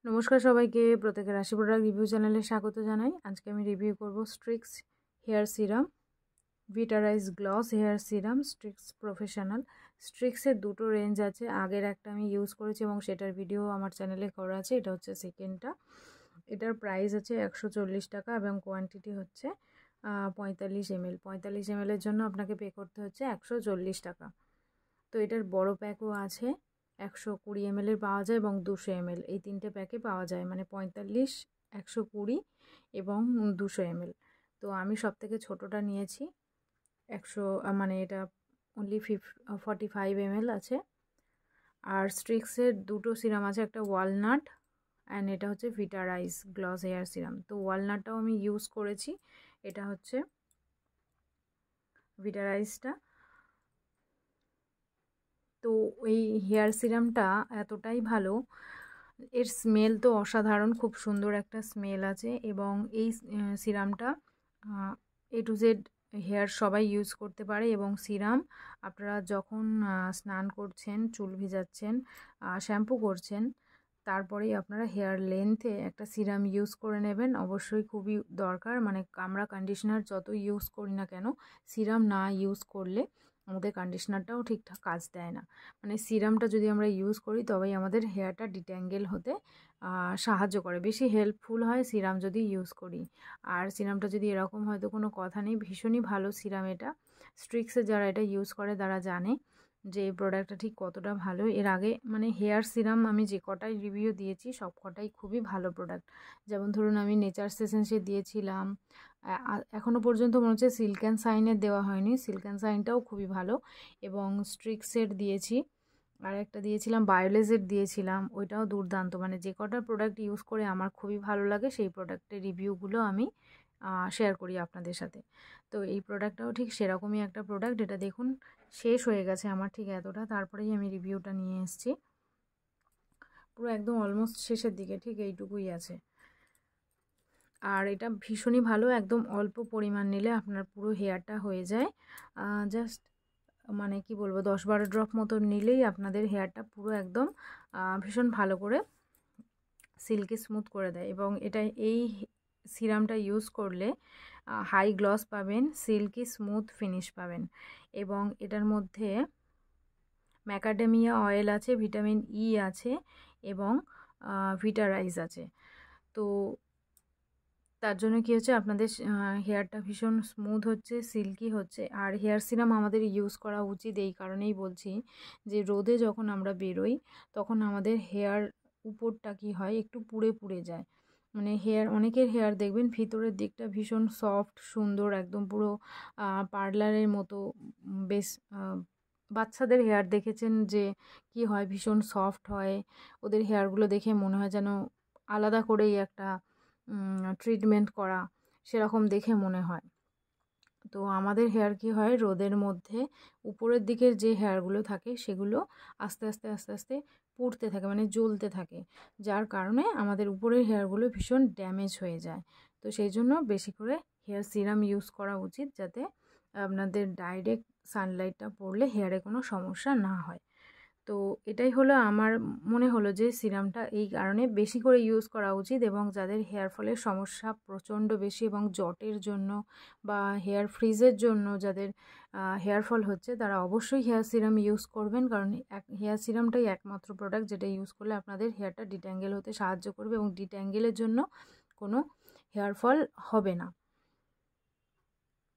নমস্কার সবাইকে, প্রত্যেকের রাশি প্রোডাক্ট রিভিউ চ্যানেলে স্বাগত জানাই। আজকে আমি রিভিউ করব Streax hair serum, Vitariche gloss hair serum, Streax professional. স্ট্রিক্সের দুটো রেঞ্জ আছে, আগের একটা আমি ইউজ করেছি এবং সেটার ভিডিও আমার চ্যানেলে করা আছে। এটা হচ্ছে সেকেন্ডটা। এটার প্রাইস হচ্ছে 140 টাকা এবং কোয়ান্টিটি হচ্ছে 45 ml। 45 ml এর জন্য আপনাকে পে করতে হচ্ছে 140 টাকা। তো এটার বড় প্যাকও আছে, 120 ml এর পাওয়া যায় এবং 200 ml, এই তিনটে প্যাকে পাওয়া যায়, মানে 45, 120 এবং 200 ml। তো আমি সব থেকে ছোটোটা নিয়েছি, 100, মানে এটা অনলি 45 ml আছে। আর স্ট্রিক্সের দুটো সিরাম আছে, একটা ওয়ালনাট অ্যান্ড এটা হচ্ছে ভিটারাইজ গ্লস হেয়ার সিরাম। তো ওয়ালনাটটাও আমি ইউজ করেছি, এটা হচ্ছে ভিটারাইজটা। তো এই হেয়ার সিরামটা এতটাই ভালো, এর স্মেল তো অসাধারণ, খুব সুন্দর একটা স্মেল আছে। এবং এই সিরামটা A to Z হেয়ার সবাই ইউজ করতে পারে। এবং সিরাম আপনারা যখন স্নান করছেন, চুল ভিজাচ্ছেন, শ্যাম্পু করছেন, তারপরেই আপনারা হেয়ার লেন্থে একটা সিরাম ইউজ করে নেবেন, অবশ্যই খুবই দরকার। মানে আমরা কন্ডিশনার যত ইউজ করি না কেন, সিরাম না ইউজ করলে আমাদের কন্ডিশনারটাও ঠিকঠাক কাজ দেয় না। মানে সিরামটা যদি আমরা ইউজ করি তবেই আমাদের হেয়ারটা ডিট্যাঙ্গেল হতে সাহায্য করে, বেশি হেল্পফুল হয় সিরাম যদি ইউজ করি। আর সিরামটা যদি এরকম হয়তো কোনো কথা নেই, ভীষণই ভালো সিরাম এটা। স্ট্রিক্সে যারা এটা ইউজ করে তারা জানে যে এই প্রোডাক্টটা ঠিক কতটা ভালো। এর আগে মানে হেয়ার সিরাম আমি যে কটাই রিভিউ দিয়েছি সব কটাই খুবই ভালো প্রোডাক্ট। যেমন ধরুন আমি নেচার্স এসেন্সে দিয়েছিলাম, এখনও পর্যন্ত মনে হচ্ছে সিল্ক অ্যান্ড সাইনের দেওয়া হয়নি, সিল্ক অ্যান্ড সাইনটাও খুবই ভালো। এবং স্ট্রিক্সের দিয়েছি, আর একটা দিয়েছিলাম বায়োলেজের দিয়েছিলাম, ওইটাও দুর্দান্ত। মানে যে কটা প্রোডাক্ট ইউজ করে আমার খুবই ভালো লাগে সেই প্রোডাক্টের রিভিউগুলো আমি শেয়ার করি আপনাদের সাথে। তো এই প্রোডাক্টটাও ঠিক সেরকমই একটা প্রোডাক্ট। এটা দেখুন শেষ হয়ে গেছে আমার ঠিক এতটা, তারপরেই আমি রিভিউটা নিয়ে এসেছি। পুরো একদম অলমোস্ট শেষের দিকে, ঠিক এইটুকুই আছে। আর এটা ভীষণই ভালো, একদম অল্প পরিমাণ নিলে আপনার পুরো হেয়ারটা হয়ে যায়। জাস্ট মানে কি বলবো, 10-12 ড্রপ মতো নিলেই আপনাদের হেয়ারটা পুরো একদম ভীষণ ভালো করে সিল্কি স্মুথ করে দেয়। এবং এটা এই সিরামটা ইউজ করলে হাই গ্লস পাবেন, সিল্কি স্মুথ ফিনিশ পাবেন। এবং এটার মধ্যে ম্যাকাডেমিয়া অয়েল আছে, ভিটামিন ই আছে এবং ভিটারাইজ আছে। তো তার জন্য কী হচ্ছে, আপনাদের হেয়ারটা ভীষণ স্মুথ হচ্ছে, সিল্কি হচ্ছে। আর হেয়ার সিরাম আমাদের ইউজ করা উচিত এই কারণেই বলছি যে রোদে যখন আমরা বেরোই তখন আমাদের হেয়ার উপরটা কি হয়, একটু পুড়ে পুড়ে যায়। মানে হেয়ার, অনেকের হেয়ার দেখবেন ভিতরের দিকটা ভীষণ সফট সুন্দর, একদম পুরো পার্লারের মতো। বেশ বাচ্চাদের হেয়ার দেখেছেন যে কি হয়, ভীষণ সফট হয়, ওদের হেয়ারগুলো দেখে মনে হয় যেন আলাদা করেই একটা ট্রিটমেন্ট করা, সেরকম দেখে মনে হয়। তো আমাদের হেয়ার কি হয়, রোদের মধ্যে উপরের দিকের যে হেয়ারগুলো থাকে সেগুলো আস্তে আস্তে আস্তে আস্তে পুড়তে থাকে, মানে জ্বলতে থাকে, যার কারণে আমাদের উপরের হেয়ারগুলো ভীষণ ড্যামেজ হয়ে যায়। তো সেই জন্য বেশি করে হেয়ার সিরাম ইউজ করা উচিত, যাতে আপনাদের ডাইরেক্ট সানলাইটটা পড়লে হেয়ারে কোনো সমস্যা না হয়। তো এটাই হলো আমার মনে হলো যে সিরামটা এই কারণে বেশি করে ইউজ করা উচিত। এবং যাদের হেয়ার ফলের সমস্যা প্রচণ্ড বেশি এবং জটের জন্য বা হেয়ার ফ্রিজের জন্য যাদের হেয়ার ফল হচ্ছে, তারা অবশ্যই হেয়ার সিরাম ইউজ করবেন। কারণ হেয়ার সিরামটাই একমাত্র প্রোডাক্ট যেটা ইউজ করলে আপনাদের হেয়ারটা ডিট্যাঙ্গেল হতে সাহায্য করবে এবং ডিট্যাঙ্গেলের জন্য কোনো হেয়ার ফল হবে না।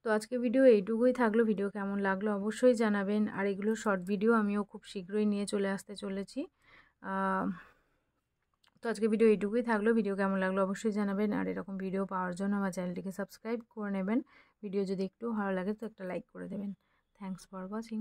তো আজকে ভিডিও এইটুকুই থাকলো। ভিডিও কেমন লাগলো অবশ্যই জানাবেন। আর এগুলো শর্ট ভিডিও আমিও খুব শীঘ্রই নিয়ে চলে আসতে চলেছি। তো আজকে ভিডিও এইটুকুই থাকলো। ভিডিও কেমন লাগলো অবশ্যই জানাবেন। আর এরকম ভিডিও পাওয়ার জন্য আমার চ্যানেলটিকে সাবস্ক্রাইব করে নেবেন। ভিডিও যদি একটু ভালো লাগে তো একটা লাইক করে দেবেন। Thanks for watching.